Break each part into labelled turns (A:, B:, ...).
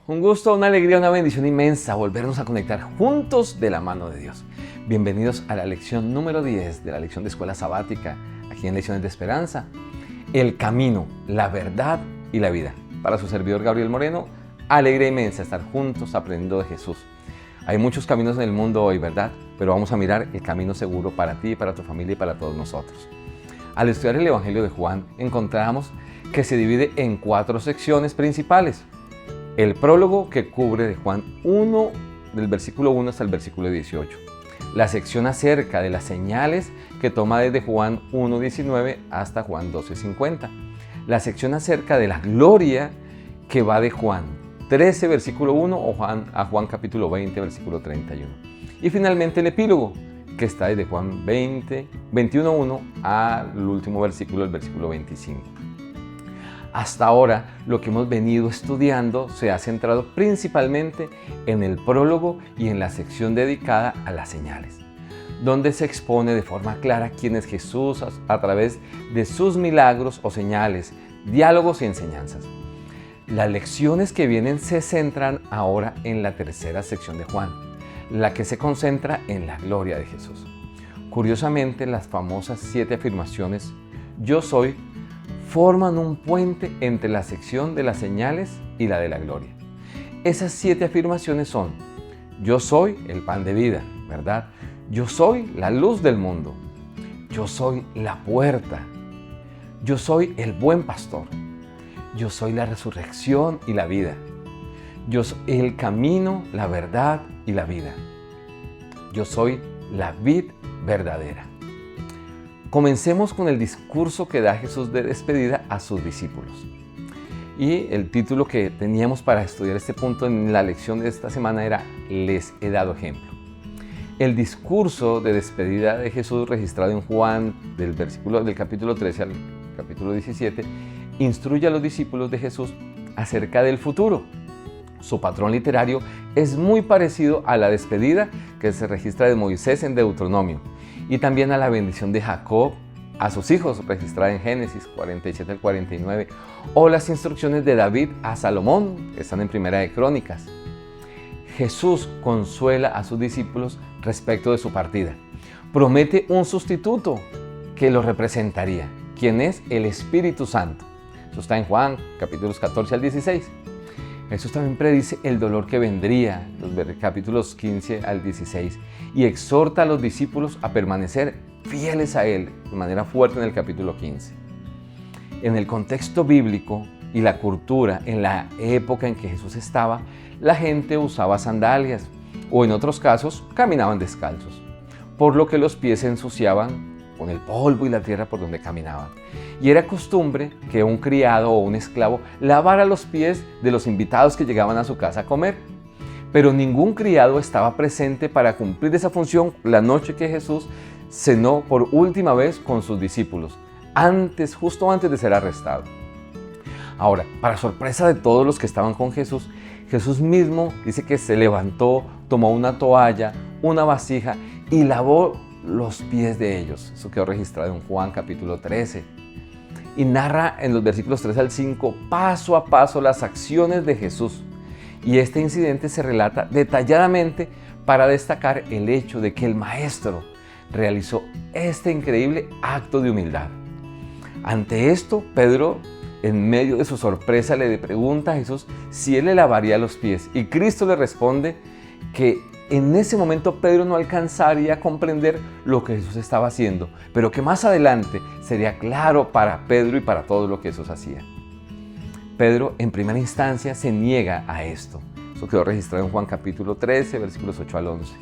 A: Un gusto, una alegría, una bendición inmensa volvernos a conectar juntos de la mano de Dios. Bienvenidos a la lección número 10 de la lección de Escuela Sabática, aquí en Lecciones de Esperanza. El camino, la verdad y la vida. Para su servidor Gabriel Moreno, alegría inmensa estar juntos aprendiendo de Jesús. Hay muchos caminos en el mundo hoy, ¿verdad? Pero vamos a mirar el camino seguro para ti, para tu familia y para todos nosotros. Al estudiar el Evangelio de Juan, encontramos que se divide en 4 secciones principales. El prólogo, que cubre de Juan 1, del versículo 1 hasta el versículo 18. La sección acerca de las señales, que toma desde Juan 1:19 hasta Juan 12:50. La sección acerca de la gloria, que va de Juan 13, versículo 1 a Juan capítulo 20, versículo 31. Y finalmente el epílogo, que está desde Juan 21:1 al último versículo, el versículo 25. Hasta ahora, lo que hemos venido estudiando se ha centrado principalmente en el prólogo y en la sección dedicada a las señales, donde se expone de forma clara quién es Jesús a través de sus milagros o señales, diálogos y enseñanzas. Las lecciones que vienen se centran ahora en la tercera sección de Juan, la que se concentra en la gloria de Jesús. Curiosamente, las famosas 7 afirmaciones "Yo soy" forman un puente entre la sección de las señales y la de la gloria. Esas 7 afirmaciones son: yo soy el pan de vida, ¿verdad? Yo soy la luz del mundo. Yo soy la puerta. Yo soy el buen pastor. Yo soy la resurrección y la vida. Yo soy el camino, la verdad y la vida. Yo soy la vid verdadera. Comencemos con el discurso que da Jesús de despedida a sus discípulos. Y el título que teníamos para estudiar este punto en la lección de esta semana era "Les he dado ejemplo". El discurso de despedida de Jesús, registrado en Juan del capítulo 13 al capítulo 17, instruye a los discípulos de Jesús acerca del futuro. Su patrón literario es muy parecido a la despedida que se registra de Moisés en Deuteronomio, y también a la bendición de Jacob a sus hijos, registrada en Génesis 47 al 49, o las instrucciones de David a Salomón, que están en Primera de Crónicas. Jesús consuela a sus discípulos respecto de su partida. Promete un sustituto que lo representaría, quien es el Espíritu Santo. Eso está en Juan, capítulos 14 al 16. Jesús también predice el dolor que vendría, los capítulos 15 al 16, y exhorta a los discípulos a permanecer fieles a Él de manera fuerte en el capítulo 15. En el contexto bíblico y la cultura, en la época en que Jesús estaba, la gente usaba sandalias o en otros casos caminaban descalzos, por lo que los pies se ensuciaban con el polvo y la tierra por donde caminaban. Y era costumbre que un criado o un esclavo lavara los pies de los invitados que llegaban a su casa a comer. Pero ningún criado estaba presente para cumplir esa función la noche que Jesús cenó por última vez con sus discípulos, justo antes de ser arrestado. Ahora, para sorpresa de todos los que estaban con Jesús, Jesús mismo dice que se levantó, tomó una toalla, una vasija y lavó los pies de ellos. Eso quedó registrado en Juan capítulo 13. Y narra en los versículos 3 al 5 paso a paso las acciones de Jesús. Y este incidente se relata detalladamente para destacar el hecho de que el Maestro realizó este increíble acto de humildad. Ante esto, Pedro, en medio de su sorpresa, le pregunta a Jesús si él le lavaría los pies. Y Cristo le responde que en ese momento Pedro no alcanzaría a comprender lo que Jesús estaba haciendo, pero que más adelante sería claro para Pedro y para todo lo que Jesús hacía. Pedro, en primera instancia, se niega a esto. Eso quedó registrado en Juan capítulo 13, versículos 8 al 11.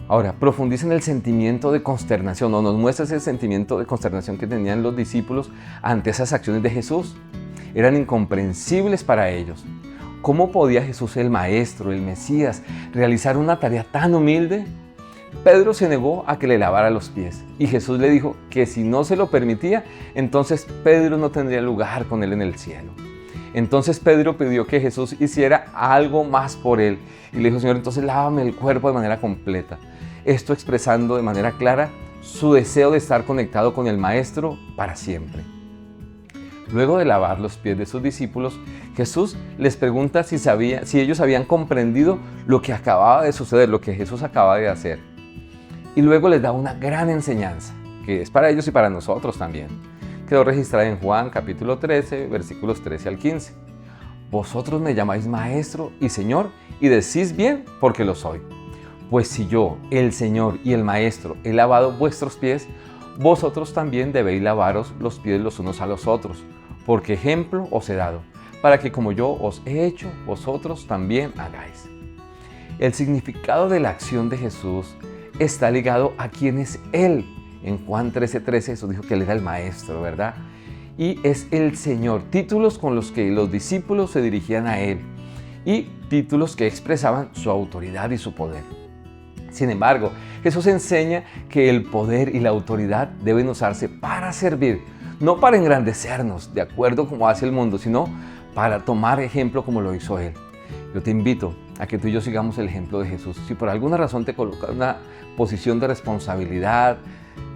A: Ahora, profundiza en el sentimiento de consternación, o nos muestra ese sentimiento de consternación que tenían los discípulos ante esas acciones de Jesús. Eran incomprensibles para ellos. ¿Cómo podía Jesús, el Maestro, el Mesías, realizar una tarea tan humilde? Pedro se negó a que le lavara los pies y Jesús le dijo que si no se lo permitía, entonces Pedro no tendría lugar con él en el cielo. Entonces Pedro pidió que Jesús hiciera algo más por él y le dijo: Señor, entonces lávame el cuerpo de manera completa. Esto expresando de manera clara su deseo de estar conectado con el Maestro para siempre. Luego de lavar los pies de sus discípulos, Jesús les pregunta si ellos habían comprendido lo que acababa de suceder, lo que Jesús acaba de hacer. Y luego les da una gran enseñanza, que es para ellos y para nosotros también. Quedó registrada en Juan capítulo 13, versículos 13 al 15. Vosotros me llamáis Maestro y Señor, y decís bien porque lo soy. Pues si yo, el Señor y el Maestro, he lavado vuestros pies, vosotros también debéis lavaros los pies los unos a los otros, porque ejemplo os he dado, para que como yo os he hecho, vosotros también hagáis. El significado de la acción de Jesús está ligado a quién es Él. En Juan 13:13 Jesús dijo que Él era el Maestro, ¿verdad? Y es el Señor, títulos con los que los discípulos se dirigían a Él y títulos que expresaban su autoridad y su poder. Sin embargo, Jesús enseña que el poder y la autoridad deben usarse para servir, no para engrandecernos, de acuerdo como hace el mundo, sino para tomar ejemplo como lo hizo Él. Yo te invito a que tú y yo sigamos el ejemplo de Jesús. Si por alguna razón te colocas en una posición de responsabilidad,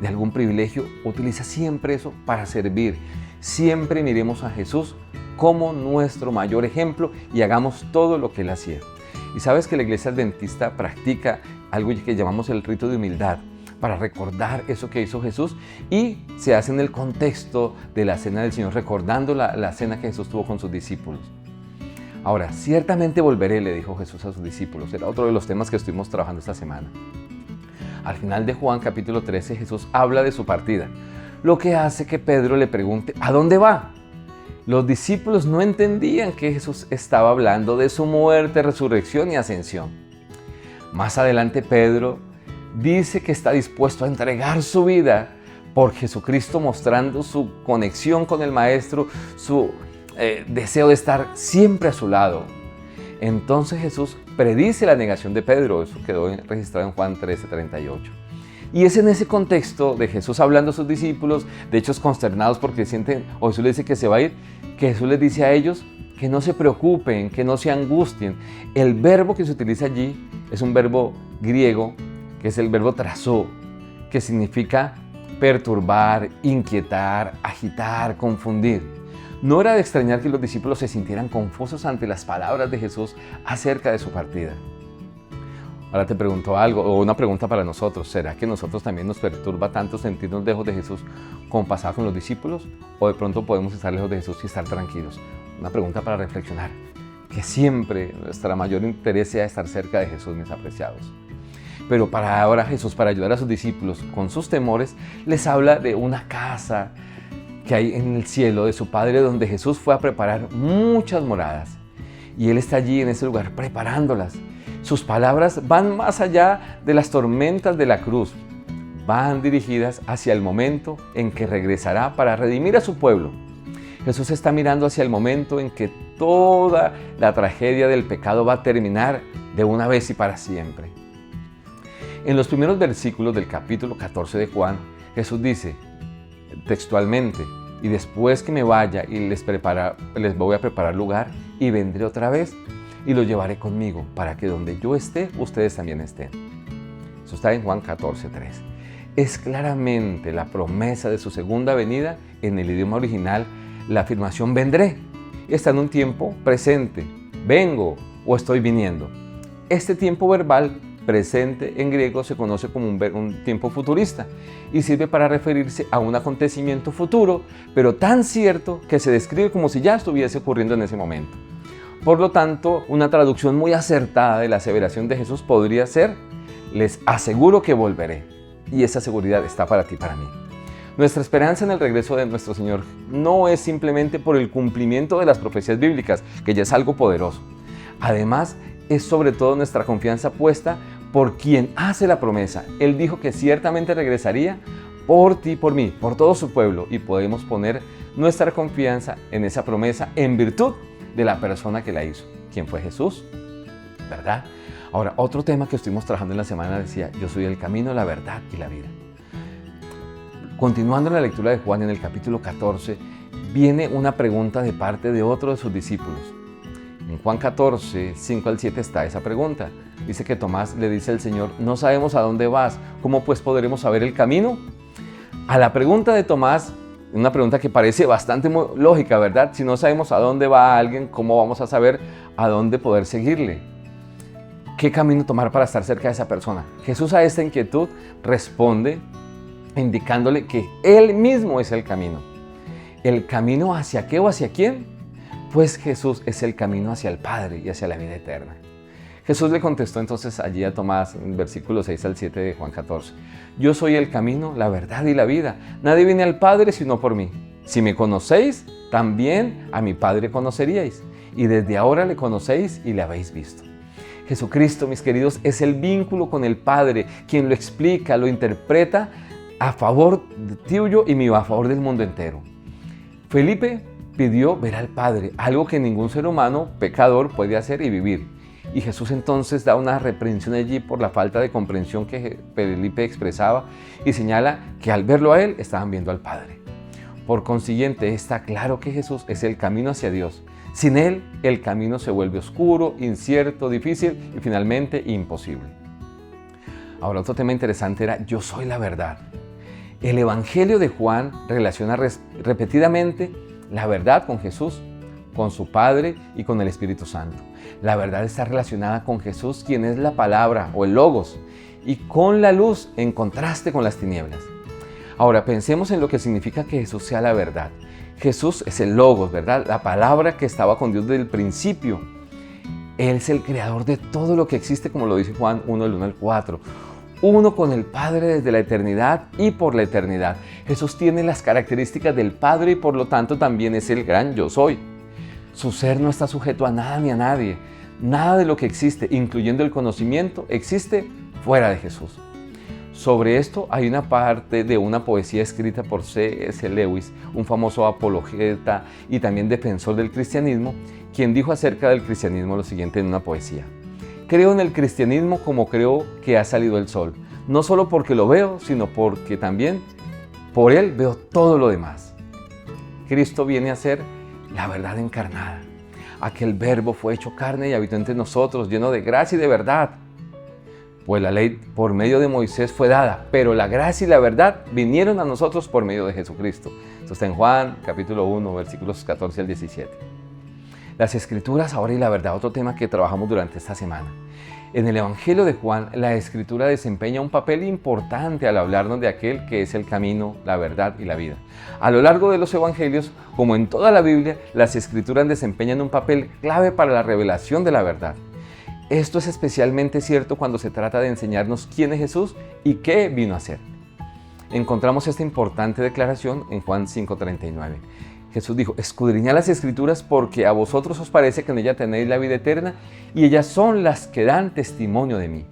A: de algún privilegio, utiliza siempre eso para servir. Siempre miremos a Jesús como nuestro mayor ejemplo y hagamos todo lo que Él hacía. Y sabes que la Iglesia Adventista practica algo que llamamos el rito de humildad para recordar eso que hizo Jesús, y se hace en el contexto de la Cena del Señor, recordando la cena que Jesús tuvo con sus discípulos. Ahora, ciertamente volveré, le dijo Jesús a sus discípulos. Era otro de los temas que estuvimos trabajando esta semana. Al final de Juan capítulo 13, Jesús habla de su partida, lo que hace que Pedro le pregunte, ¿a dónde va? Los discípulos no entendían que Jesús estaba hablando de su muerte, resurrección y ascensión. Más adelante Pedro dice que está dispuesto a entregar su vida por Jesucristo, mostrando su conexión con el Maestro, su deseo de estar siempre a su lado. Entonces Jesús predice la negación de Pedro, eso quedó registrado en Juan 13:38. Y es en ese contexto de Jesús hablando a sus discípulos, de hecho consternados porque sienten, o Jesús les dice que se va a ir, que Jesús les dice a ellos que no se preocupen, que no se angustien. El verbo que se utiliza allí es un verbo griego, que es el verbo trazó, que significa perturbar, inquietar, agitar, confundir. No era de extrañar que los discípulos se sintieran confusos ante las palabras de Jesús acerca de su partida. Ahora te pregunto algo, o una pregunta para nosotros. ¿Será que nosotros también nos perturba tanto sentirnos lejos de Jesús como pasaba con los discípulos? ¿O de pronto podemos estar lejos de Jesús y estar tranquilos? Una pregunta para reflexionar. Que siempre nuestra mayor interés sea estar cerca de Jesús, mis apreciados. Pero para ahora Jesús, para ayudar a sus discípulos con sus temores, les habla de una casa que hay en el cielo de su Padre, donde Jesús fue a preparar muchas moradas. Y Él está allí en ese lugar preparándolas. Sus palabras van más allá de las tormentas de la cruz. Van dirigidas hacia el momento en que regresará para redimir a su pueblo. Jesús está mirando hacia el momento en que toda la tragedia del pecado va a terminar de una vez y para siempre. En los primeros versículos del capítulo 14 de Juan, Jesús dice textualmente, y después que me vaya y les voy a preparar lugar, y vendré otra vez y los llevaré conmigo, para que donde yo esté, ustedes también estén. Eso está en Juan 14:3. Es claramente la promesa de su segunda venida. En el idioma original, la afirmación vendré está en un tiempo presente, vengo o estoy viniendo. Este tiempo verbal presente en griego se conoce como un tiempo futurista y sirve para referirse a un acontecimiento futuro, pero tan cierto que se describe como si ya estuviese ocurriendo en ese momento. Por lo tanto, una traducción muy acertada de la aseveración de Jesús podría ser: les aseguro que volveré. Y esa seguridad está para ti y para mí. Nuestra esperanza en el regreso de nuestro Señor no es simplemente por el cumplimiento de las profecías bíblicas, que ya es algo poderoso. Además, es sobre todo nuestra confianza puesta por quien hace la promesa. Él dijo que ciertamente regresaría por ti y por mí, por todo su pueblo, y podemos poner nuestra confianza en esa promesa en virtud de la persona que la hizo. ¿Quién fue Jesús? ¿Verdad? Ahora, otro tema que estuvimos trabajando en la semana decía: yo soy el camino, la verdad y la vida. Continuando la lectura de Juan, en el capítulo 14, viene una pregunta de parte de otro de sus discípulos. En Juan 14, 5 al 7 está esa pregunta. Dice que Tomás le dice al Señor: no sabemos a dónde vas, ¿cómo pues podremos saber el camino? A la pregunta de Tomás, Una pregunta que parece bastante lógica, ¿verdad? Si no sabemos a dónde va alguien, ¿cómo vamos a saber a dónde poder seguirle? ¿Qué camino tomar para estar cerca de esa persona? Jesús a esta inquietud responde indicándole que Él mismo es el camino. ¿El camino hacia qué o hacia quién? Pues Jesús es el camino hacia el Padre y hacia la vida eterna. Jesús le contestó entonces allí a Tomás, en versículos 6 al 7 de Juan 14. Yo soy el camino, la verdad y la vida. Nadie viene al Padre sino por mí. Si me conocéis, también a mi Padre conoceríais. Y desde ahora le conocéis y le habéis visto. Jesucristo, mis queridos, es el vínculo con el Padre, quien lo explica, lo interpreta a favor tuyo y mío, a favor del mundo entero. Felipe pidió ver al Padre, algo que ningún ser humano pecador puede hacer y vivir. Y Jesús entonces da una reprensión allí por la falta de comprensión que Felipe expresaba y señala que al verlo a él estaban viendo al Padre. Por consiguiente, está claro que Jesús es el camino hacia Dios. Sin Él, el camino se vuelve oscuro, incierto, difícil y finalmente imposible. Ahora, otro tema interesante era yo soy la verdad. El Evangelio de Juan relaciona repetidamente la verdad con Jesús, con su Padre y con el Espíritu Santo. La verdad está relacionada con Jesús, quien es la palabra o el logos, y con la luz en contraste con las tinieblas. Ahora, pensemos en lo que significa que Jesús sea la verdad. Jesús es el logos, ¿verdad? La palabra que estaba con Dios desde el principio. Él es el creador de todo lo que existe, como lo dice Juan 1, del 1 al 4. Uno con el Padre desde la eternidad y por la eternidad. Jesús tiene las características del Padre y por lo tanto también es el gran yo soy. Su ser no está sujeto a nada ni a nadie. Nada de lo que existe, incluyendo el conocimiento, existe fuera de Jesús. Sobre esto hay una parte de una poesía escrita por C.S. Lewis, un famoso apologeta y también defensor del cristianismo, quien dijo acerca del cristianismo lo siguiente en una poesía. Creo en el cristianismo como creo que ha salido el sol, no solo porque lo veo, sino porque también por él veo todo lo demás. Cristo viene a ser la verdad encarnada. Aquel verbo fue hecho carne y habitó entre nosotros, lleno de gracia y de verdad. Pues la ley por medio de Moisés fue dada, pero la gracia y la verdad vinieron a nosotros por medio de Jesucristo. Esto está en Juan, capítulo 1, versículos 14 al 17. Las Escrituras ahora y la verdad, otro tema que trabajamos durante esta semana. En el Evangelio de Juan, la Escritura desempeña un papel importante al hablarnos de aquel que es el camino, la verdad y la vida. A lo largo de los Evangelios, como en toda la Biblia, las Escrituras desempeñan un papel clave para la revelación de la verdad. Esto es especialmente cierto cuando se trata de enseñarnos quién es Jesús y qué vino a hacer. Encontramos esta importante declaración en Juan 5:39. Jesús dijo, escudriñad las Escrituras porque a vosotros os parece que en ellas tenéis la vida eterna y ellas son las que dan testimonio de mí.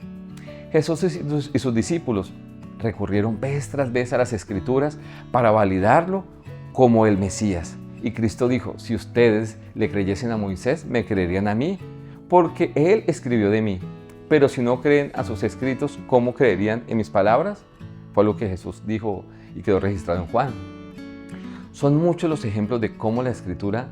A: Jesús y sus discípulos recurrieron vez tras vez a las Escrituras para validarlo como el Mesías. Y Cristo dijo, si ustedes le creyesen a Moisés, me creerían a mí, porque él escribió de mí. Pero si no creen a sus escritos, ¿cómo creerían en mis palabras? Fue lo que Jesús dijo y quedó registrado en Juan. Son muchos los ejemplos de cómo la Escritura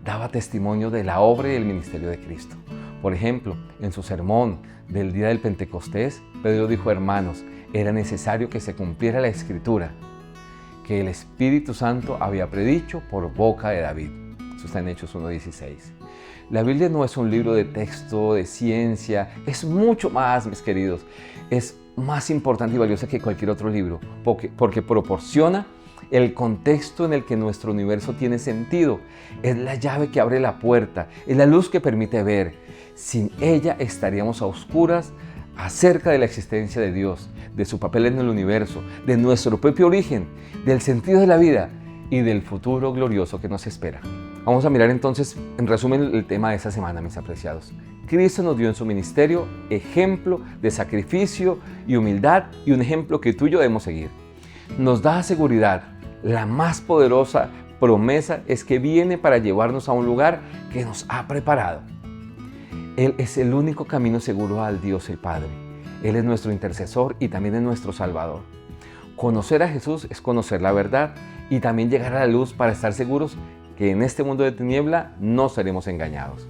A: daba testimonio de la obra y el ministerio de Cristo. Por ejemplo, en su sermón del día del Pentecostés, Pedro dijo, hermanos, era necesario que se cumpliera la Escritura, que el Espíritu Santo había predicho por boca de David. Eso está en Hechos 1:16. La Biblia no es un libro de texto, de ciencia, es mucho más, mis queridos. Es más importante y valiosa que cualquier otro libro, porque proporciona el contexto en el que nuestro universo tiene sentido. Es la llave que abre la puerta, es la luz que permite ver. Sin ella estaríamos a oscuras acerca de la existencia de Dios, de su papel en el universo, de nuestro propio origen, del sentido de la vida y del futuro glorioso que nos espera. Vamos a mirar entonces, en resumen, el tema de esta semana, mis apreciados. Cristo nos dio en su ministerio ejemplo de sacrificio y humildad y un ejemplo que tú y yo debemos seguir. Nos da seguridad. La más poderosa promesa es que viene para llevarnos a un lugar que nos ha preparado. Él es el único camino seguro al Dios el Padre. Él es nuestro intercesor y también es nuestro Salvador. Conocer a Jesús es conocer la verdad y también llegar a la luz para estar seguros que en este mundo de tiniebla no seremos engañados.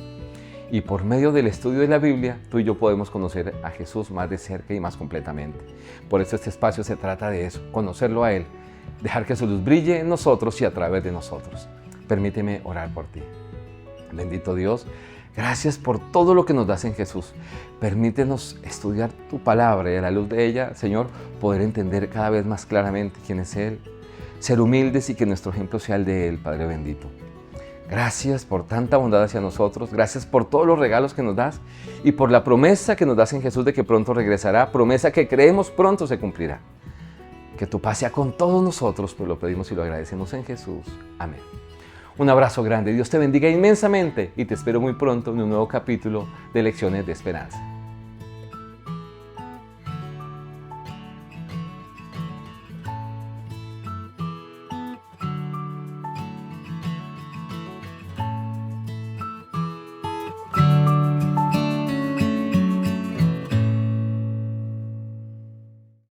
A: Y por medio del estudio de la Biblia, tú y yo podemos conocer a Jesús más de cerca y más completamente. Por eso este espacio se trata de eso, conocerlo a Él, dejar que su luz brille en nosotros y a través de nosotros. Permíteme orar por ti. Bendito Dios, gracias por todo lo que nos das en Jesús. Permítenos estudiar tu palabra y a la luz de ella, Señor, poder entender cada vez más claramente quién es Él, ser humildes y que nuestro ejemplo sea el de Él, Padre bendito. Gracias por tanta bondad hacia nosotros, gracias por todos los regalos que nos das y por la promesa que nos das en Jesús de que pronto regresará, promesa que creemos pronto se cumplirá. Que tu paz sea con todos nosotros, pues lo pedimos y lo agradecemos en Jesús. Amén. Un abrazo grande, Dios te bendiga inmensamente y te espero muy pronto en un nuevo capítulo de Lecciones de Esperanza.